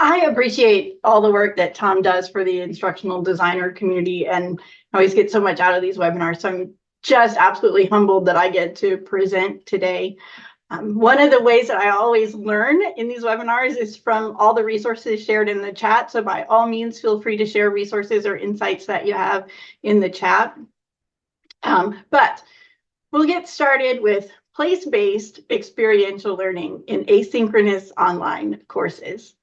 I appreciate all the work that Tom does for the instructional designer community, and I always get so much out of these webinars. So I'm just absolutely humbled that I get to present today. One of the ways that I always learn in these webinars is from all the resources shared in the chat. So by all means, feel free to share resources or insights that you have in the chat. But we'll get started with place-based experiential learning in asynchronous online courses.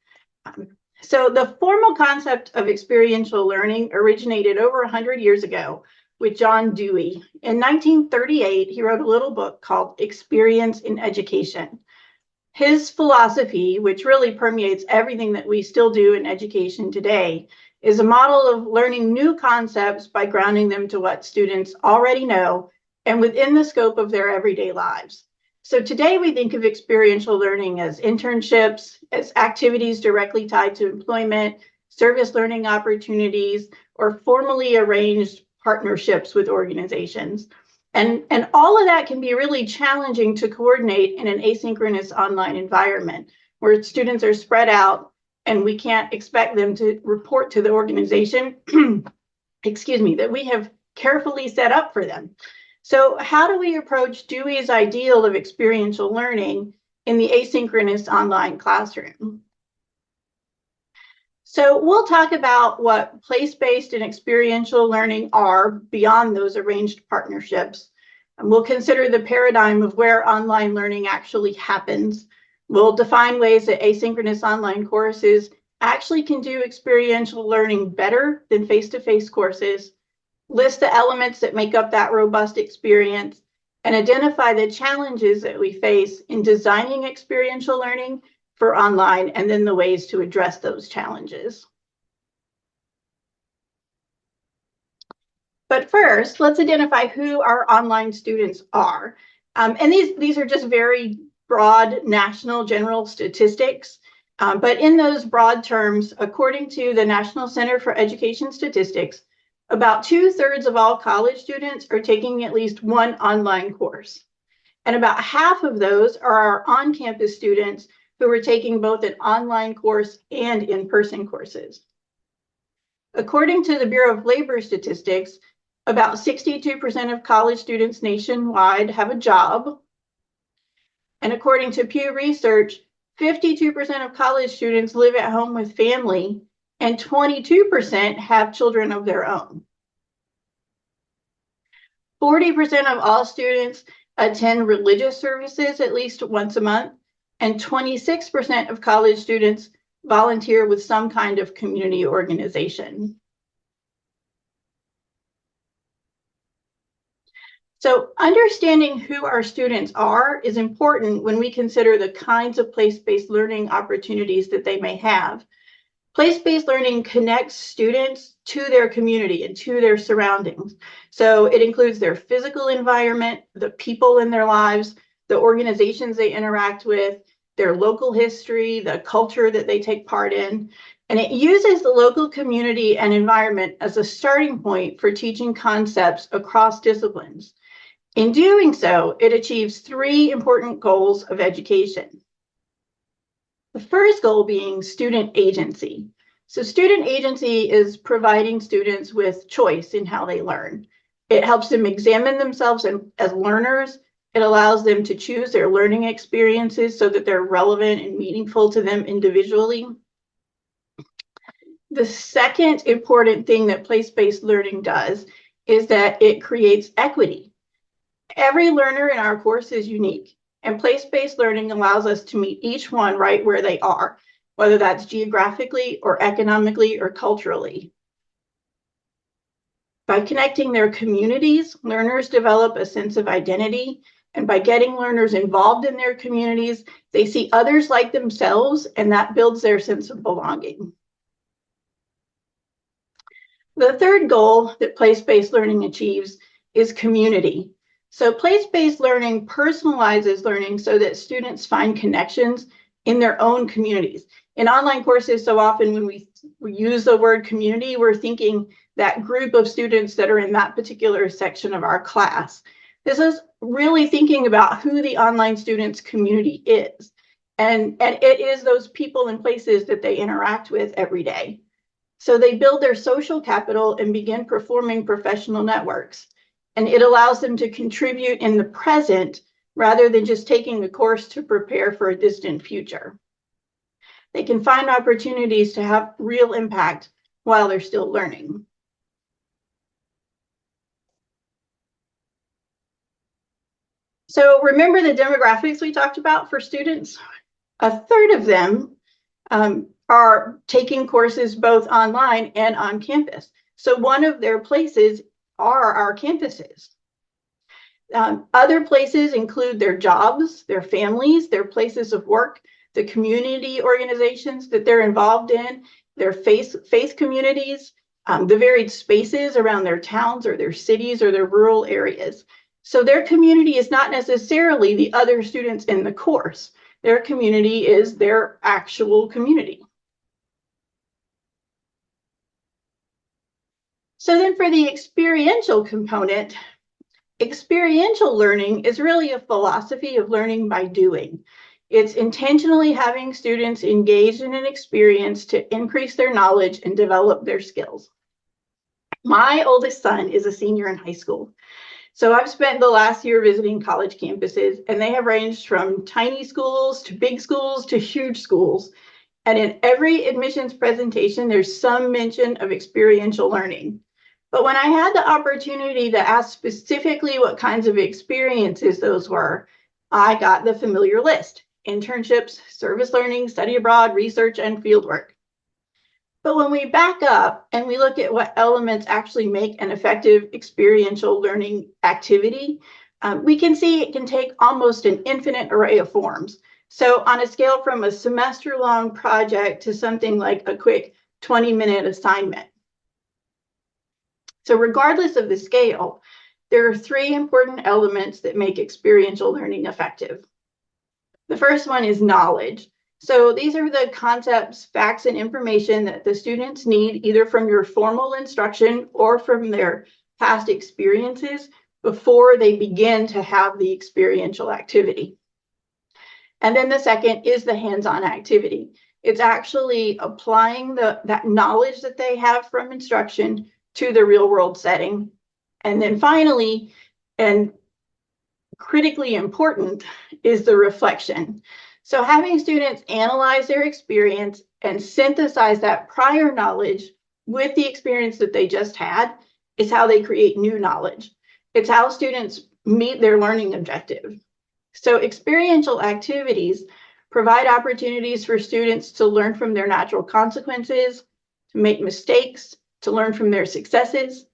So the formal concept of experiential learning originated over 100 years ago with John Dewey. In 1938, he wrote a little book called Experience in Education. His philosophy, which really permeates everything that we still do in education today, is a model of learning new concepts by grounding them to what students already know and within the scope of their everyday lives. So today we think of experiential learning as internships, as activities directly tied to employment, service learning opportunities, or formally arranged partnerships with organizations. And all of that can be really challenging to coordinate in an asynchronous online environment where students are spread out and we can't expect them to report to the organization, excuse me, that we have carefully set up for them. So how do we approach Dewey's ideal of experiential learning in the asynchronous online classroom? So we'll talk about what place-based and experiential learning are beyond those arranged partnerships. And we'll consider the paradigm of where online learning actually happens. We'll define ways that asynchronous online courses actually can do experiential learning better than face-to-face courses, list the elements that make up that robust experience, and identify the challenges that we face in designing experiential learning for online, and then the ways to address those challenges. But first, let's identify who our online students are. And these are just very broad national general statistics. But in those broad terms, according to the National Center for Education Statistics, about 2/3 of all college students are taking at least one online course. And about half of those are our on-campus students who are taking both an online course and in-person courses. According to the Bureau of Labor Statistics, about 62% of college students nationwide have a job. And according to Pew Research, 52% of college students live at home with family, and 22% have children of their own. 40% of all students attend religious services at least once a month, and 26% of college students volunteer with some kind of community organization. So understanding who our students are is important when we consider the kinds of place-based learning opportunities that they may have. Place-based learning connects students to their community and to their surroundings. So it includes their physical environment, the people in their lives, the organizations they interact with, their local history, the culture that they take part in. And it uses the local community and environment as a starting point for teaching concepts across disciplines. In doing so, it achieves 3 important goals of education. The first goal being student agency. So student agency is providing students with choice in how they learn. It helps them examine themselves as learners. It allows them to choose their learning experiences so that they're relevant and meaningful to them individually. The second important thing that place-based learning does is that it creates equity. Every learner in our course is unique, and place-based learning allows us to meet each one right where they are, whether that's geographically or economically or culturally. By connecting their communities, learners develop a sense of identity, and by getting learners involved in their communities, they see others like themselves, and that builds their sense of belonging. The third goal that place-based learning achieves is community. So place-based learning personalizes learning so that students find connections in their own communities. In online courses, so often when we use the word community, we're thinking that group of students that are in that particular section of our class. This is really thinking about who the online students' community is. And it is those people and places that they interact with every day. So they build their social capital and begin performing professional networks. And it allows them to contribute in the present rather than just taking a course to prepare for a distant future. They can find opportunities to have real impact while they're still learning. So remember the demographics we talked about for students? A third of them are taking courses both online and on campus. So one of their places are our campuses. Other places include their jobs, their families, their places of work, the community organizations that they're involved in, their faith communities, the varied spaces around their towns or their cities or their rural areas. So their community is not necessarily the other students in the course. Their community is their actual community. So then for the experiential component, experiential learning is really a philosophy of learning by doing. It's intentionally having students engage in an experience to increase their knowledge and develop their skills. My oldest son is a senior in high school. So I've spent the last year visiting college campuses, and they have ranged from tiny schools to big schools to huge schools. And in every admissions presentation, there's some mention of experiential learning. But when I had the opportunity to ask specifically what kinds of experiences those were, I got the familiar list: internships, service learning, study abroad, research, and fieldwork. But when we back up and we look at what elements actually make an effective experiential learning activity, we can see it can take almost an infinite array of forms. So on a scale from a semester-long project to something like a quick 20-minute assignment. So regardless of the scale, there are three important elements that make experiential learning effective. The first one is knowledge. So these are the concepts, facts, and information that the students need either from your formal instruction or from their past experiences before they begin to have the experiential activity. And then the second is the hands-on activity. It's actually applying that knowledge that they have from instruction to the real-world setting. And then finally, and critically important, is the reflection. So having students analyze their experience and synthesize that prior knowledge with the experience that they just had is how they create new knowledge. It's how students meet their learning objective. So experiential activities provide opportunities for students to learn from their natural consequences, to make mistakes, to learn from their successes.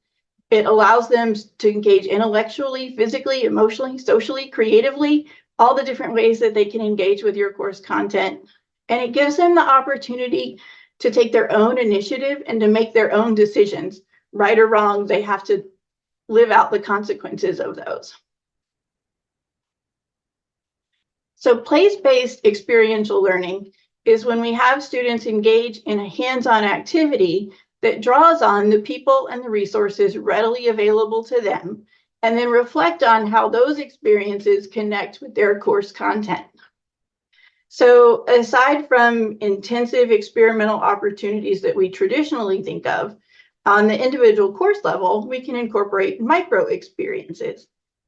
It allows them to engage intellectually, physically, emotionally, socially, creatively, all the different ways that they can engage with your course content. And it gives them the opportunity to take their own initiative and to make their own decisions. Right or wrong, they have to live out the consequences of those. So place-based experiential learning is when we have students engage in a hands-on activity that draws on the people and the resources readily available to them, and then reflect on how those experiences connect with their course content. So aside from intensive experimental opportunities that we traditionally think of, on the individual course level, we can incorporate micro experiences.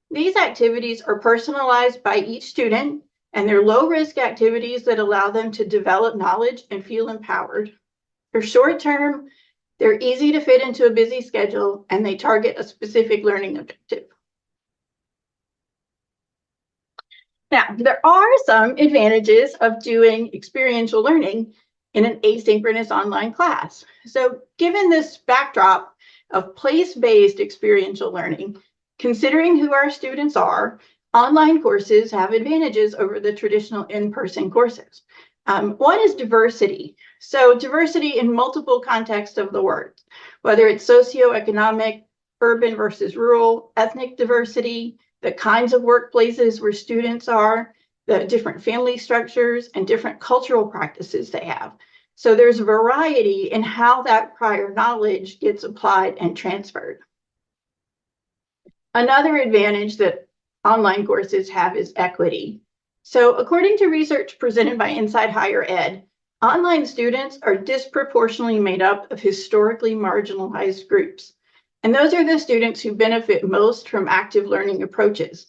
These activities are personalized by each student, and they're low-risk activities that allow them to develop knowledge and feel empowered. They're short-term, they're easy to fit into a busy schedule, and they target a specific learning objective. Now, there are some advantages of doing experiential learning in an asynchronous online class. So given this backdrop of place-based experiential learning, considering who our students are, online courses have advantages over the traditional in-person courses. One is diversity. So diversity in multiple contexts of the word, whether it's socioeconomic, urban versus rural, ethnic diversity, the kinds of workplaces where students are, the different family structures, and different cultural practices they have. So there's variety in how that prior knowledge gets applied and transferred. Another advantage that online courses have is equity. So according to research presented by Inside Higher Ed, online students are disproportionately made up of historically marginalized groups. And those are the students who benefit most from active learning approaches.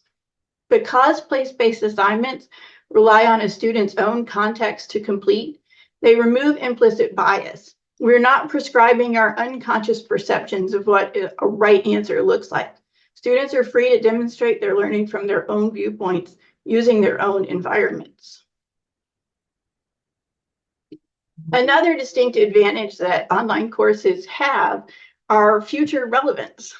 Because place-based assignments rely on a student's own context to complete, they remove implicit bias. We're not prescribing our unconscious perceptions of what a right answer looks like. Students are free to demonstrate their learning from their own viewpoints using their own environments. Another distinct advantage that online courses have are future relevance.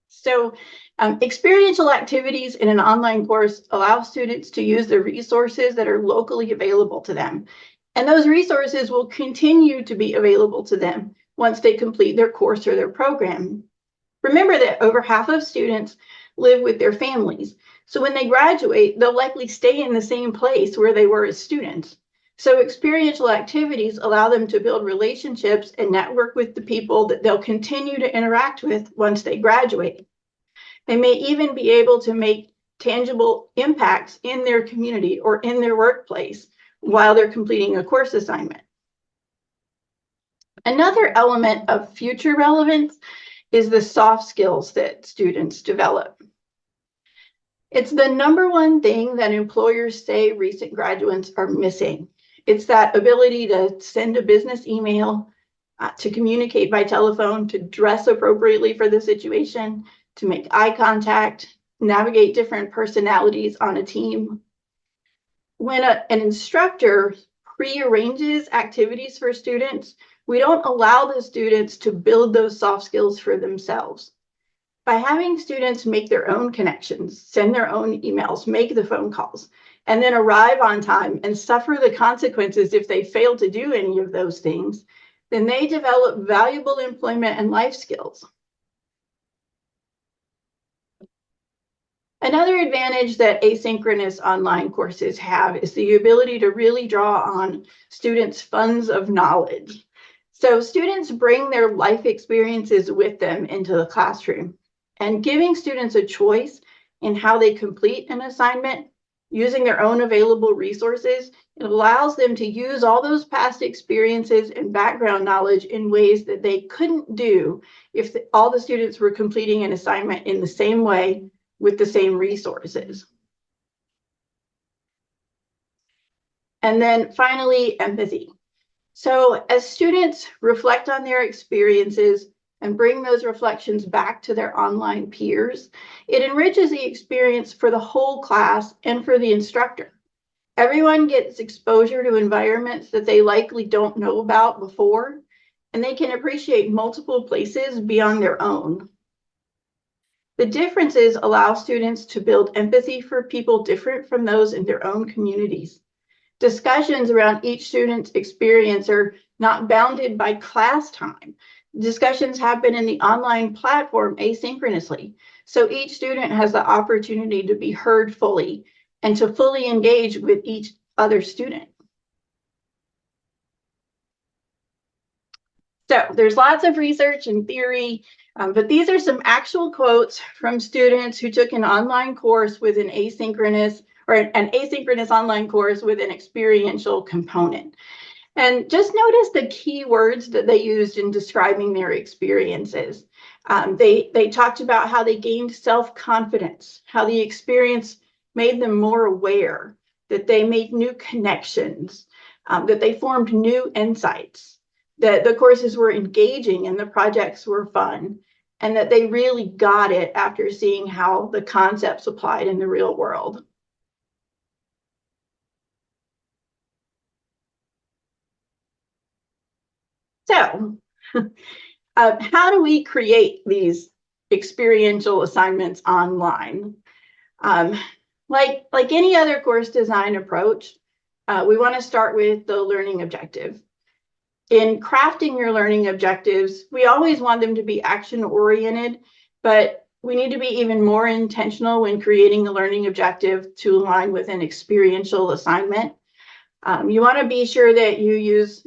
So experiential activities in an online course allow students to use the resources that are locally available to them. And those resources will continue to be available to them once they complete their course or their program. Remember that over half of students live with their families. So when they graduate, they'll likely stay in the same place where they were as students. So experiential activities allow them to build relationships and network with the people that they'll continue to interact with once they graduate. They may even be able to make tangible impacts in their community or in their workplace while they're completing a course assignment. Another element of future relevance is the soft skills that students develop. It's the #1 thing that employers say recent graduates are missing. It's that ability to send a business email, to communicate by telephone, to dress appropriately for the situation, to make eye contact, navigate different personalities on a team. When an instructor prearranges activities for students, we don't allow the students to build those soft skills for themselves. By having students make their own connections, send their own emails, make the phone calls, and then arrive on time and suffer the consequences if they fail to do any of those things, then they develop valuable employment and life skills. Another advantage that asynchronous online courses have is the ability to really draw on students' funds of knowledge. So students bring their life experiences with them into the classroom, and giving students a choice in how they complete an assignment using their own available resources, it allows them to use all those past experiences and background knowledge in ways that they couldn't do if all the students were completing an assignment in the same way with the same resources. And then finally, empathy. So as students reflect on their experiences and bring those reflections back to their online peers, it enriches the experience for the whole class and for the instructor. Everyone gets exposure to environments that they likely don't know about before, and they can appreciate multiple places beyond their own. The differences allow students to build empathy for people different from those in their own communities. Discussions around each student's experience are not bounded by class time. Discussions happen in the online platform asynchronously. So each student has the opportunity to be heard fully and to fully engage with each other student. So there's lots of research and theory, but these are some actual quotes from students who took an online course with an asynchronous or an asynchronous online course with an experiential component. And just notice the key words that they used in describing their experiences. They talked about how they gained self-confidence, how the experience made them more aware, that they made new connections, that they formed new insights, that the courses were engaging and the projects were fun, and that they really got it after seeing how the concepts applied in the real world. So how do we create these experiential assignments online? Like any other course design approach, we want to start with the learning objective. In crafting your learning objectives, we always want them to be action-oriented, but we need to be even more intentional when creating a learning objective to align with an experiential assignment. You want to be sure that you use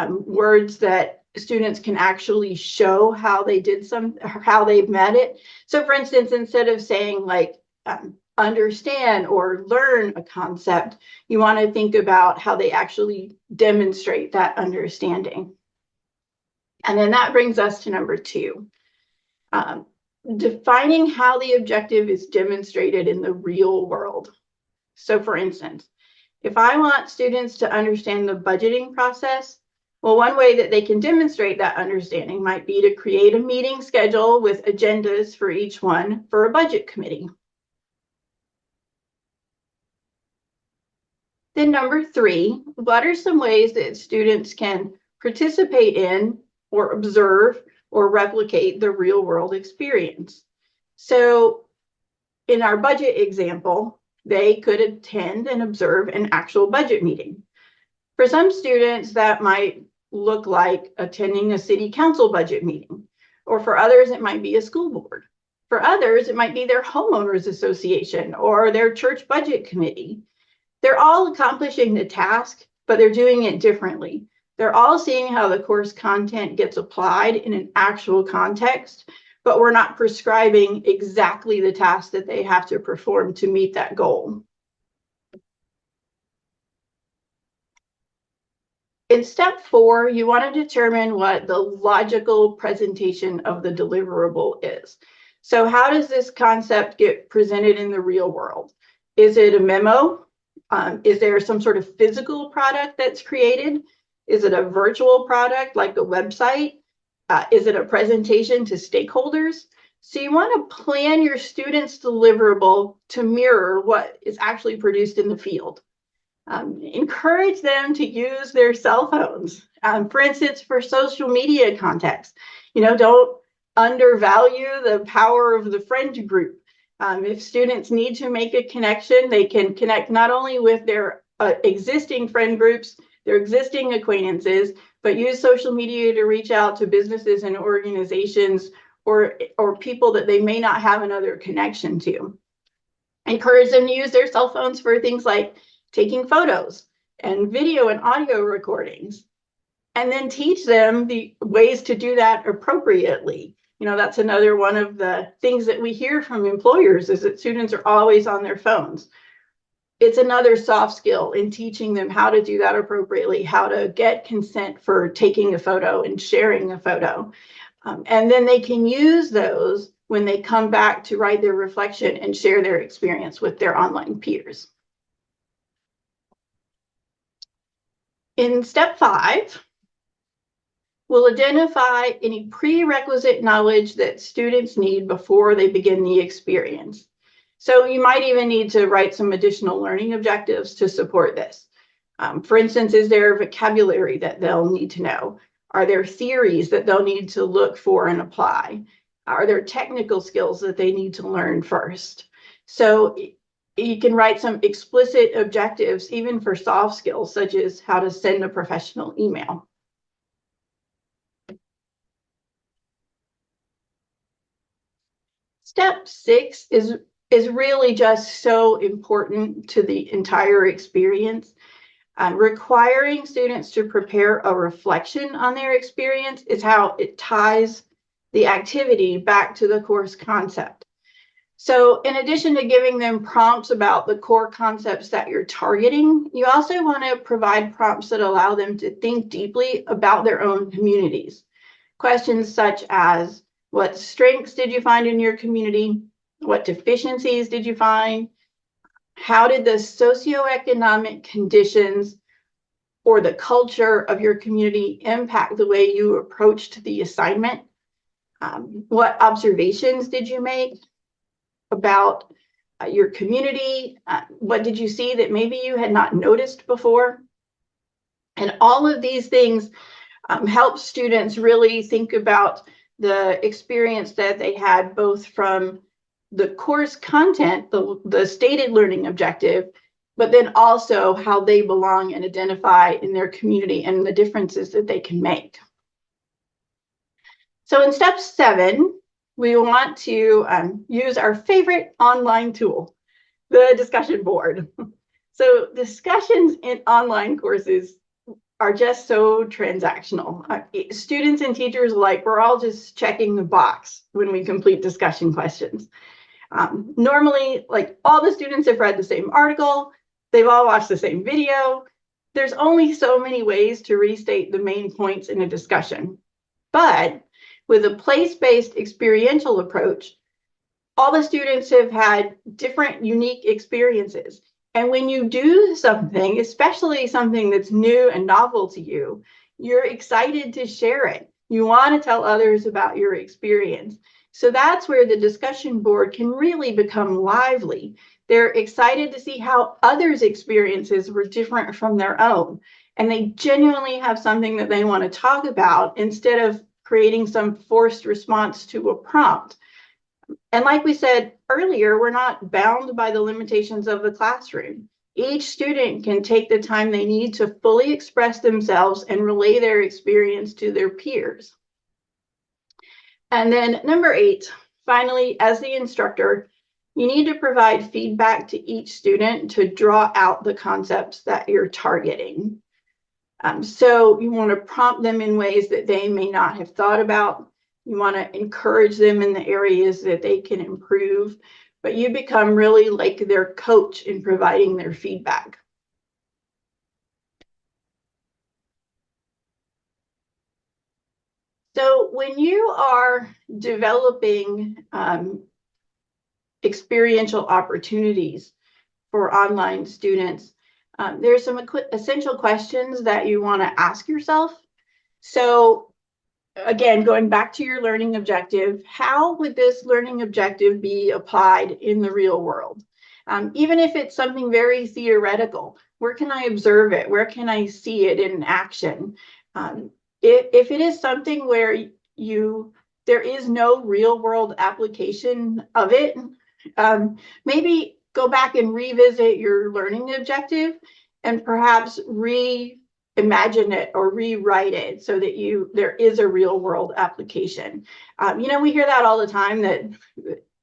words that students can actually show how they did how they've met it. So for instance, instead of saying like, understand or learn a concept, you want to think about how they actually demonstrate that understanding. And then that brings us to number 2, defining how the objective is demonstrated in the real world. So for instance, if I want students to understand the budgeting process, well, one way that they can demonstrate that understanding might be to create a meeting schedule with agendas for each one for a budget committee. Then number 3, what are some ways that students can participate in or observe or replicate the real world experience? So in our budget example, they could attend and observe an actual budget meeting. For some students, that might look like attending a city council budget meeting, or for others, it might be a school board. For others, it might be their homeowners association or their church budget committee. They're all accomplishing the task, but they're doing it differently. They're all seeing how the course content gets applied in an actual context, but we're not prescribing exactly the task that they have to perform to meet that goal. In step 4, you want to determine what the logical presentation of the deliverable is. So how does this concept get presented in the real world? Is it a memo? Is there some sort of physical product that's created? Is it a virtual product like a website? Is it a presentation to stakeholders? So you want to plan your students' deliverable to mirror what is actually produced in the field. Encourage them to use their cell phones. For instance, for social media context, don't undervalue the power of the friend group. If students need to make a connection, they can connect not only with their existing friend groups, their existing acquaintances, but use social media to reach out to businesses and organizations or people that they may not have another connection to. Encourage them to use their cell phones for things like taking photos and video and audio recordings, and then teach them the ways to do that appropriately. That's another one of the things that we hear from employers is that students are always on their phones. It's another soft skill in teaching them how to do that appropriately, how to get consent for taking a photo and sharing a photo. And then they can use those when they come back to write their reflection and share their experience with their online peers. In step 5, we'll identify any prerequisite knowledge that students need before they begin the experience. So you might even need to write some additional learning objectives to support this. For instance, is there a vocabulary that they'll need to know? Are there theories that they'll need to look for and apply? Are there technical skills that they need to learn first? So you can write some explicit objectives, even for soft skills, such as how to send a professional email. Step 6 is really just so important to the entire experience. Requiring students to prepare a reflection on their experience is how it ties the activity back to the course concept. So in addition to giving them prompts about the core concepts that you're targeting, you also want to provide prompts that allow them to think deeply about their own communities. Questions such as, what strengths did you find in your community? What deficiencies did you find? How did the socioeconomic conditions or the culture of your community impact the way you approached the assignment? What observations did you make about your community? What did you see that maybe you had not noticed before? And all of these things help students really think about the experience that they had, both from the course content, the stated learning objective, but then also how they belong and identify in their community and the differences that they can make. So in step 7, we want to use our favorite online tool, the discussion board. So discussions in online courses are just so transactional. Students and teachers alike, we're all just checking the box when we complete discussion questions. Normally, like all the students have read the same article, they've all watched the same video. There's only so many ways to restate the main points in a discussion. But with a place-based experiential approach, all the students have had different unique experiences. And when you do something, especially something that's new and novel to you, you're excited to share it. You want to tell others about your experience. So that's where the discussion board can really become lively. They're excited to see how others' experiences were different from their own. And they genuinely have something that they want to talk about instead of creating some forced response to a prompt. And like we said earlier, we're not bound by the limitations of the classroom. Each student can take the time they need to fully express themselves and relay their experience to their peers. And then number 8, finally, as the instructor, you need to provide feedback to each student to draw out the concepts that you're targeting. So you want to prompt them in ways that they may not have thought about. You want to encourage them in the areas that they can improve, but you become really like their coach in providing their feedback. So when you are developing experiential opportunities for online students, there's some essential questions that you want to ask yourself. So again, going back to your learning objective, how would this learning objective be applied in the real world? Even if it's something very theoretical, where can I observe it? Where can I see it in action? If it is something where there is no real world application of it, maybe go back and revisit your learning objective and perhaps reimagine it or rewrite it so that there is a real world application. We hear that all the time, that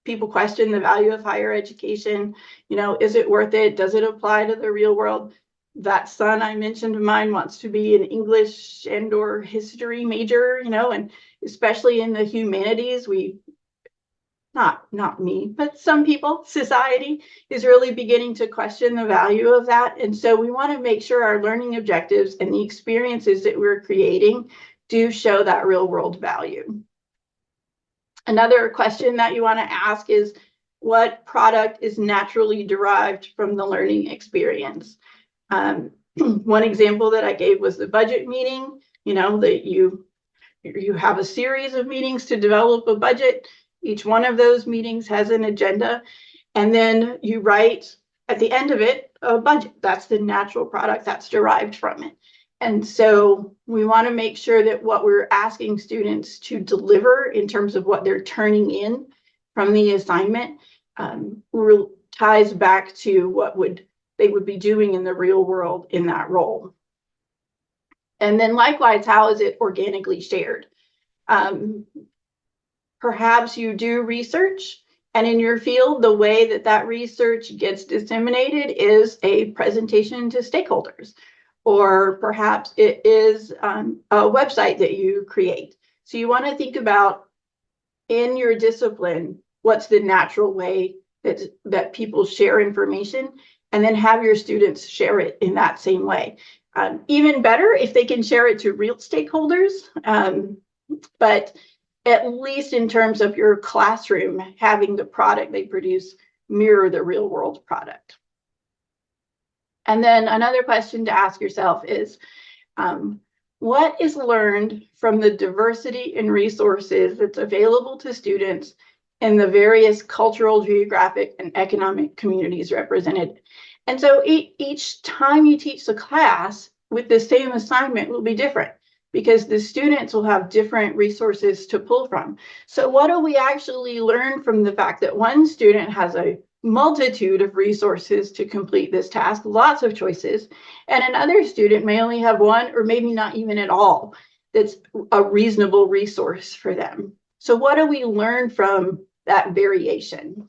people question the value of higher education. Is it worth it? Does it apply to the real world? That son I mentioned of mine wants to be an English and/or history major, and especially in the humanities, not me, but some people, society is really beginning to question the value of that. And so we want to make sure our learning objectives and the experiences that we're creating do show that real world value. Another question that you want to ask is, what product is naturally derived from the learning experience? One example that I gave was the budget meeting, that you have a series of meetings to develop a budget. Each one of those meetings has an agenda, and then you write at the end of it a budget. That's the natural product that's derived from it. And so we want to make sure that what we're asking students to deliver in terms of what they're turning in from the assignment ties back to what they would be doing in the real world in that role. And then likewise, how is it organically shared? Perhaps you do research, and in your field, the way that research gets disseminated is a presentation to stakeholders, or perhaps it is a website that you create. So you want to think about, in your discipline, what's the natural way that people share information, and then have your students share it in that same way. Even better if they can share it to real stakeholders, but at least in terms of your classroom, having the product they produce mirror the real world product. And then another question to ask yourself is, what is learned from the diversity in resources that's available to students in the various cultural, geographic, and economic communities represented? And so each time you teach the class with the same assignment will be different, because the students will have different resources to pull from. So what do we actually learn from the fact that one student has a multitude of resources to complete this task, lots of choices, and another student may only have one, or maybe not even at all, that's a reasonable resource for them? So what do we learn from that variation?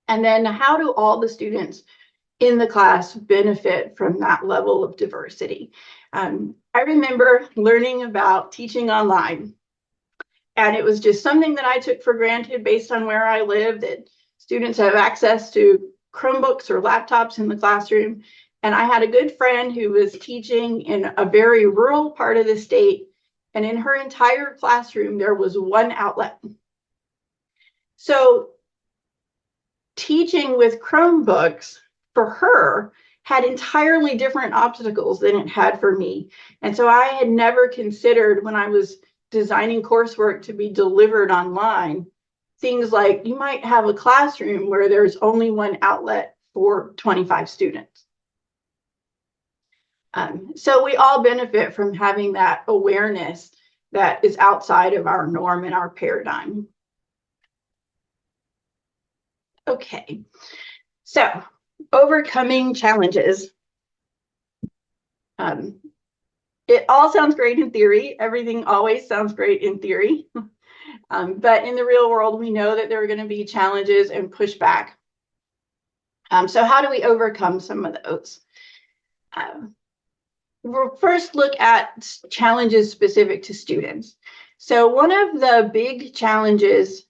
And then how do all the students in the class benefit from that level of diversity? I remember learning about teaching online, And it was just something that I took for granted based on where I lived, that students have access to Chromebooks or laptops in the classroom. And I had a good friend who was teaching in a very rural part of the state. And in her entire classroom, there was one outlet. So teaching with Chromebooks for her had entirely different obstacles than it had for me. And so I had never considered, when I was designing coursework to be delivered online, things like you might have a classroom where there's only one outlet for 25 students. So we all benefit from having that awareness that is outside of our norm and our paradigm. Okay, so overcoming challenges. It all sounds great in theory. Everything always sounds great in theory. But in the real world, we know that there are going to be challenges and pushback. So how do we overcome some of those? We'll first look at challenges specific to students. So one of the big challenges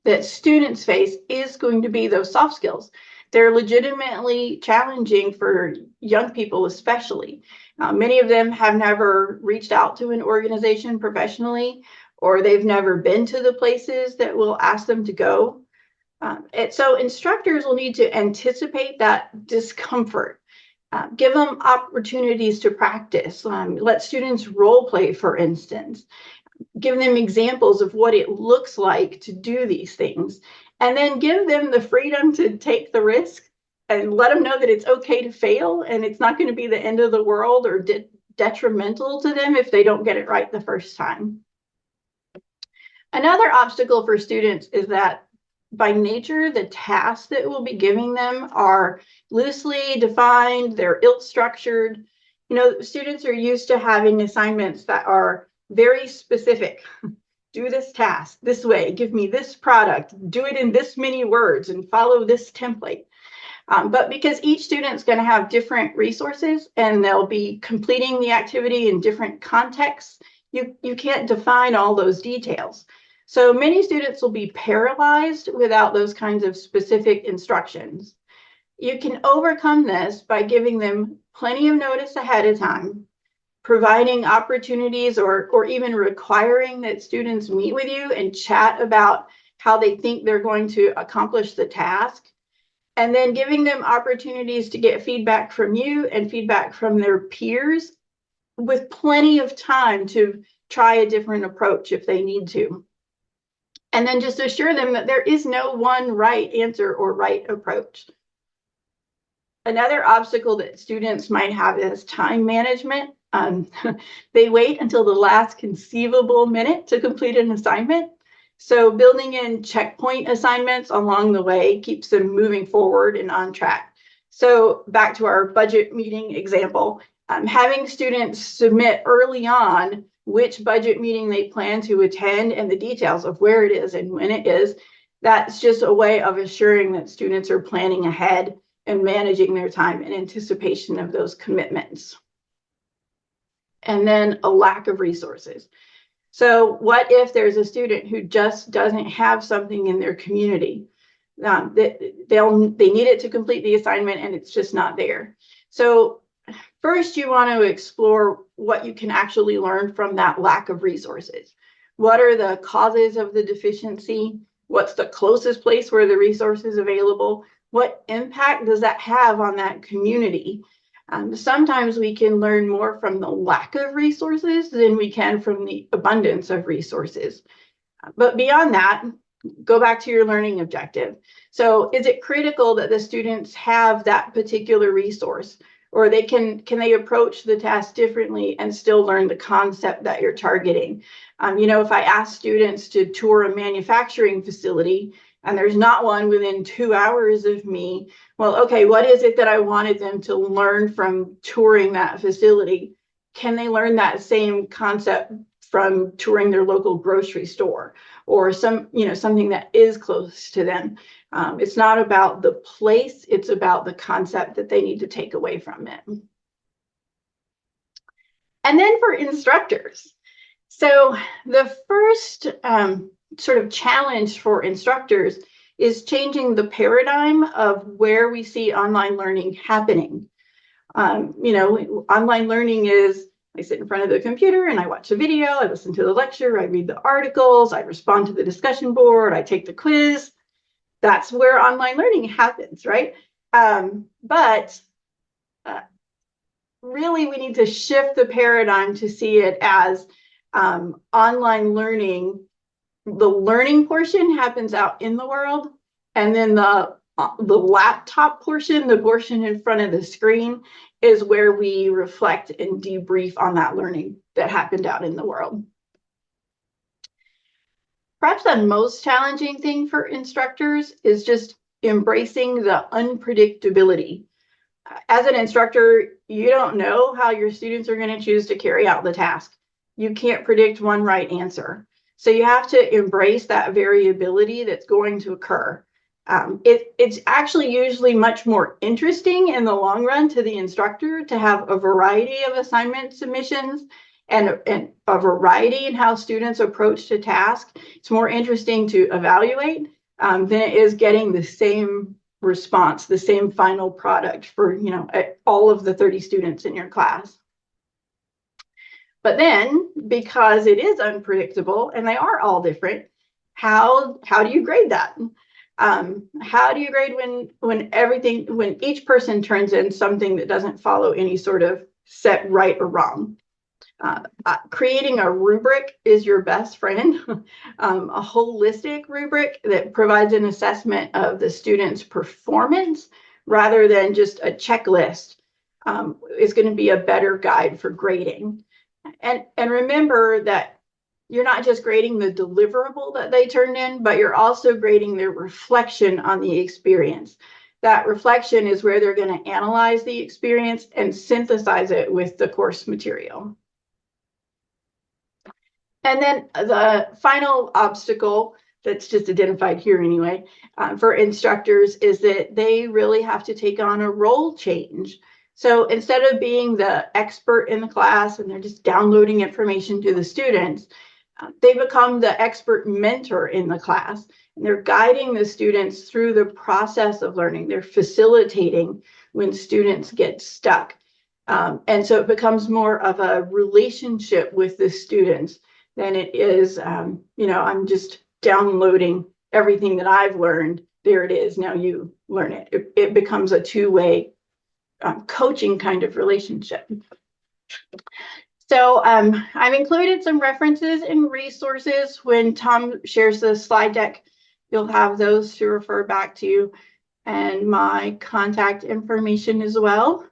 that students face is going to be those soft skills. They're legitimately challenging for young people, especially. Many of them have never reached out to an organization professionally, or they've never been to the places that will ask them to go. And so instructors will need to anticipate that discomfort. Give them opportunities to practice. Let students role play, for instance. Give them examples of what it looks like to do these things. And then give them the freedom to take the risk and let them know that it's okay to fail and it's not going to be the end of the world or detrimental to them if they don't get it right the first time. Another obstacle for students is that by nature, the tasks that we'll be giving them are loosely defined, they're ill-structured. You know, students are used to having assignments that are very specific. Do this task this way, give me this product, do it in this many words, and follow this template. But because each student's going to have different resources and they'll be completing the activity in different contexts, you can't define all those details. So many students will be paralyzed without those kinds of specific instructions. You can overcome this by giving them plenty of notice ahead of time, providing opportunities or even requiring that students meet with you and chat about how they think they're going to accomplish the task, and then giving them opportunities to get feedback from you and feedback from their peers with plenty of time to try a different approach if they need to. And then just assure them that there is no one right answer or right approach. Another obstacle that students might have is time management. They wait until the last conceivable minute to complete an assignment. So building in checkpoint assignments along the way keeps them moving forward and on track. So back to our budget meeting example, having students submit early on which budget meeting they plan to attend and the details of where it is and when it is, that's just a way of assuring that students are planning ahead and managing their time in anticipation of those commitments. And then a lack of resources. So what if there's a student who just doesn't have something in their community that they need it to complete the assignment and it's just not there? So first, you want to explore what you can actually learn from that lack of resources. What are the causes of the deficiency? What's the closest place where the resource is available? What impact does that have on that community? Sometimes we can learn more from the lack of resources than we can from the abundance of resources. But beyond that, go back to your learning objective. So is it critical that the students have that particular resource? Or can they approach the task differently and still learn the concept that you're targeting? You know, if I ask students to tour a manufacturing facility and there's not one within 2 hours of me, well, okay, what is it that I wanted them to learn from touring that facility? Can they learn that same concept from touring their local grocery store or something that is close to them? It's not about the place, it's about the concept that they need to take away from it. And then for instructors. So the first sort of challenge for instructors is changing the paradigm of where we see online learning happening. Online learning is I sit in front of the computer and I watch a video, I listen to the lecture, I read the articles, I respond to the discussion board, I take the quiz. That's where online learning happens, right? But really, we need to shift the paradigm to see it as online learning. The learning portion happens out in the world, and then the laptop portion, the portion in front of the screen, is where we reflect and debrief on that learning that happened out in the world. Perhaps the most challenging thing for instructors is just embracing the unpredictability. As an instructor, you don't know how your students are going to choose to carry out the task. You can't predict one right answer. So you have to embrace that variability that's going to occur. It's actually usually much more interesting in the long run to the instructor to have a variety of assignment submissions and a variety in how students approach the task. It's more interesting to evaluate than it is getting the same response, the same final product for all of the 30 students in your class. But then, because it is unpredictable and they are all different, how do you grade that? How do you grade when each person turns in something that doesn't follow any sort of set right or wrong? Creating a rubric is your best friend. A holistic rubric that provides an assessment of the student's performance rather than just a checklist is going to be a better guide for grading. And remember that you're not just grading the deliverable that they turned in, but you're also grading their reflection on the experience. That reflection is where they're going to analyze the experience and synthesize it with the course material. And then the final obstacle that's just identified here anyway for instructors is that they really have to take on a role change. So instead of being the expert in the class and they're just downloading information to the students, they become the expert mentor in the class. And they're guiding the students through the process of learning. They're facilitating when students get stuck. And so it becomes more of a relationship with the students than it is, I'm just downloading everything that I've learned. There it is. Now you learn it. It becomes a two-way coaching kind of relationship. So I've included some references and resources. When Tom shares the slide deck, you'll have those to refer back to, and my contact information as well.